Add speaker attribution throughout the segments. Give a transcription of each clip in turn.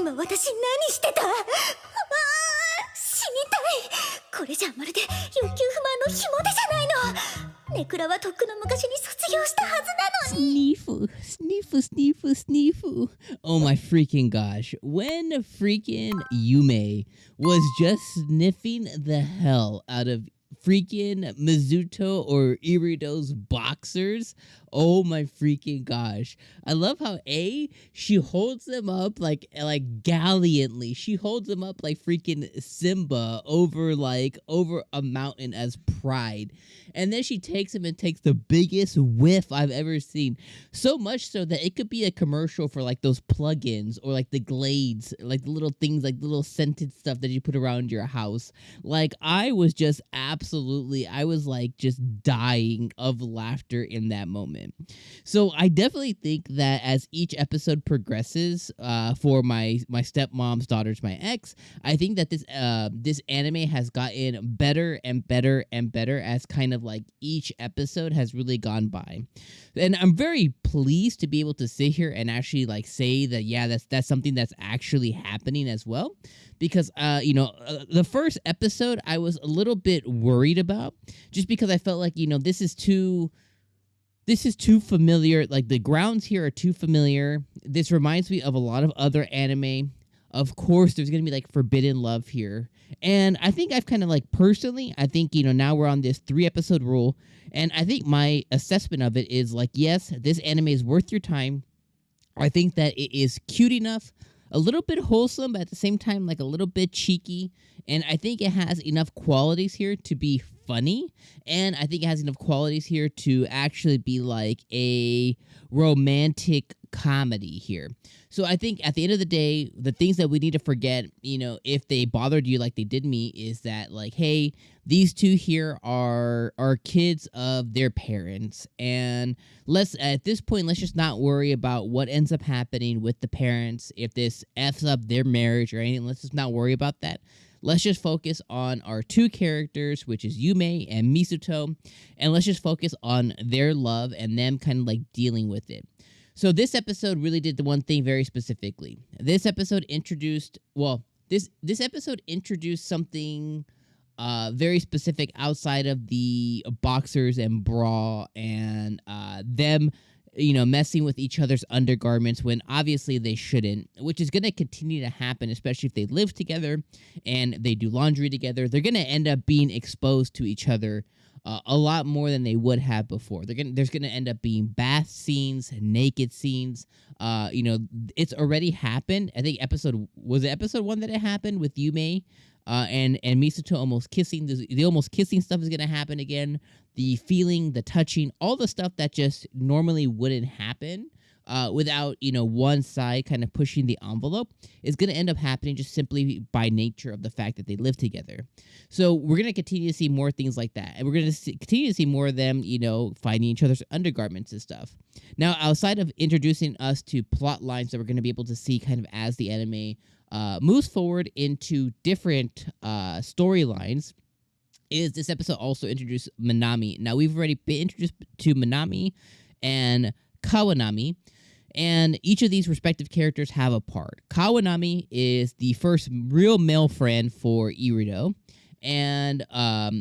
Speaker 1: 今私何してた？ああ、死にたい。これじゃまるで欲求不満のひも手じゃないの。ネクラはとっくの昔に卒業したはずなのに。
Speaker 2: Sneefu, sneefu, sneefu, sneefu. Oh my freaking gosh. When freaking Yume was just sniffing the hell out of freaking Mizuto or Irido's boxers. Oh my freaking gosh. I love how she holds them up like gallantly. She holds them up like freaking Simba over a mountain as pride. And then she takes him and takes the biggest whiff I've ever seen. So much so that it could be a commercial for like those plugins or like the Glades, like the little things, like the little scented stuff that you put around your house. Like I was just I was like just dying of laughter in that moment. So I definitely think that as each episode progresses, for my stepmom's daughter's my ex, I think that this anime has gotten better and better and better as kind of like each episode has really gone by. And I'm very pleased to be able to sit here and actually like say that, yeah, that's something that's actually happening as well. Because, the first episode I was a little bit worried about just because I felt like, this is too familiar. Like the grounds here are too familiar. This reminds me of a lot of other anime. Of course, there's going to be like forbidden love here. And I think I've kind of like personally, I think, now we're on this 3-episode rule. And I think my assessment of it is like, yes, this anime is worth your time. I think that it is cute enough, a little bit wholesome, but at the same time, like a little bit cheeky. And I think it has enough qualities here to be funny. And I think it has enough qualities here to actually be like a romantic comedy here. So I think at the end of the day, the things that we need to forget, if they bothered you like they did me, is that like, hey, these two here are kids of their parents. And at this point, let's just not worry about what ends up happening with the parents. If this F's up their marriage or anything, let's just not worry about that. Let's just focus on our two characters, which is Yume and Mizuto, and let's just focus on their love and them kind of like dealing with it. So this episode really did the one thing very specifically. This episode introduced something very specific outside of the boxers and bra and them messing with each other's undergarments when obviously they shouldn't, which is going to continue to happen, especially if they live together and they do laundry together. They're going to end up being exposed to each other a lot more than they would have before. There's going to end up being bath scenes, naked scenes. It's already happened. I think episode 1 that it happened with Yume and Misato almost kissing. The almost kissing stuff is going to happen again. The feeling, the touching, all the stuff that just normally wouldn't happen without, one side kind of pushing the envelope is going to end up happening just simply by nature of the fact that they live together. So we're going to continue to see more things like that. And we're going to continue to see more of them, finding each other's undergarments and stuff. Now, outside of introducing us to plot lines that we're going to be able to see kind of as the anime moves forward into different storylines, is this episode also introduced Minami. Now, we've already been introduced to Minami and Kawanami, and each of these respective characters have a part. Kawanami is the first real male friend for Irido, and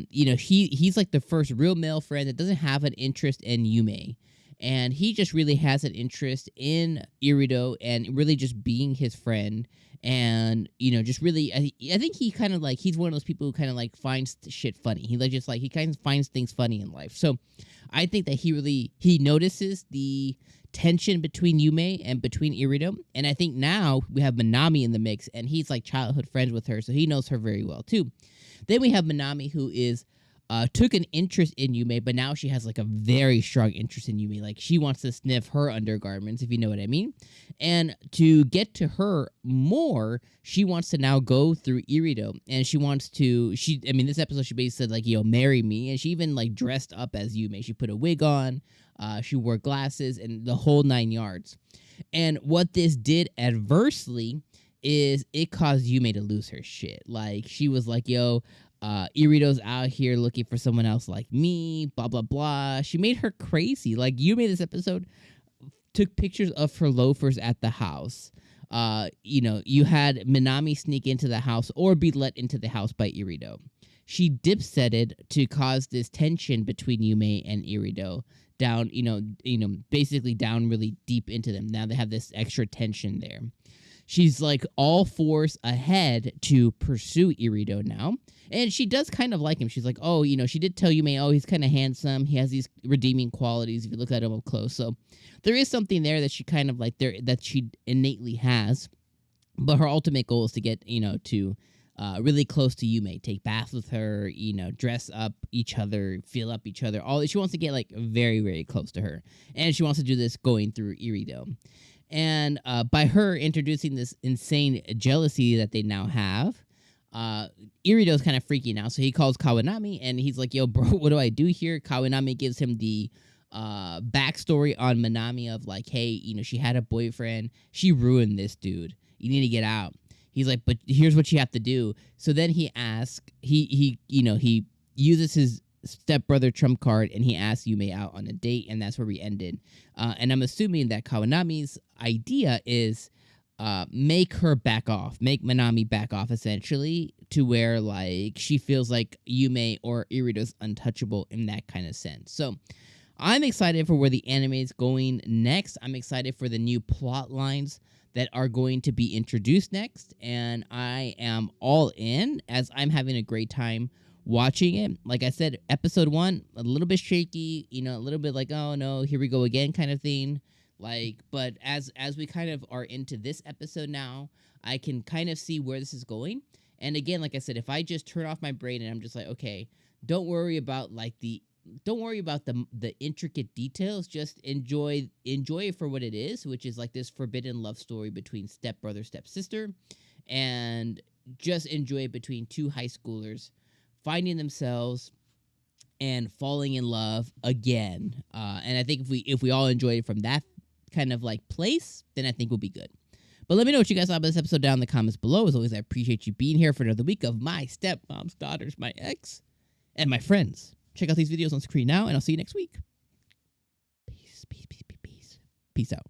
Speaker 2: he's like the first real male friend that doesn't have an interest in Yume, and he just really has an interest in Irido and really just being his friend. And just really, I think he kind of like, he's one of those people who kind of like finds shit funny. He kind of finds things funny in life. So I think that he notices the tension between Yume and between Irido. And I think now we have Minami in the mix, and he's like childhood friends with her, so he knows her very well too. Then we have Minami, who is took an interest in Yume, but now she has like a very strong interest in Yume. Like she wants to sniff her undergarments, if you know what I mean. And to get to her more, she wants to now go through Irido, and this episode she basically said like, marry me, and she even like dressed up as Yume. She put a wig on, she wore glasses, and the whole 9 yards. And what this did adversely is it caused Yume to lose her shit. Like she was like, Irido's out here looking for someone else like me, blah, blah, blah. She made her crazy. Like, Yume this episode took pictures of her loafers at the house. you had Minami sneak into the house or be let into the house by Irido. She dipsetted to cause this tension between Yume and Irido down, basically down really deep into them. Now they have this extra tension there. She's like all force ahead to pursue Irido now. And she does kind of like him. She's like, oh, she did tell Yume, oh, he's kind of handsome. He has these redeeming qualities if you look at him up close. So there is something there that she kind of like there that she innately has. But her ultimate goal is to get, to really close to Yume, take baths with her, dress up each other, feel up each other. She wants to get like very, very close to her. And she wants to do this going through Irido. And by her introducing this insane jealousy that they now have, Irido's kind of freaking out. So he calls Kawanami and he's like, yo, bro, what do I do here? Kawanami gives him the backstory on Minami of like, hey, she had a boyfriend. She ruined this dude. You need to get out. He's like, but here's what you have to do. So then he asks, he uses his stepbrother trump card and he asks Yume out on a date, and that's where we ended. And I'm assuming that Kawanami's idea is make her back off, make Minami back off essentially, to where like she feels like Yume or Irido's untouchable in that kind of sense. So I'm excited for where the anime is going next. I'm excited for the new plot lines that are going to be introduced next, and I am all in as I'm having a great time watching it. Like I said, episode 1, a little bit shaky, a little bit like, oh no, here we go again kind of thing. Like, but as we kind of are into this episode now, I can kind of see where this is going. And again, like I said, if I just turn off my brain and I'm just like, okay, don't worry about the intricate details, just enjoy it for what it is, which is like this forbidden love story between stepbrother, stepsister, and just enjoy it between two high schoolers finding themselves and falling in love again. And I think if we all enjoy it from that kind of like place, then I think we'll be good. But let me know what you guys thought about this episode down in the comments below. As always, I appreciate you being here for another week of my stepmom's daughters, my ex, and my friends. Check out these videos on screen now, and I'll see you next week. Peace, peace, peace, peace, peace. Peace out.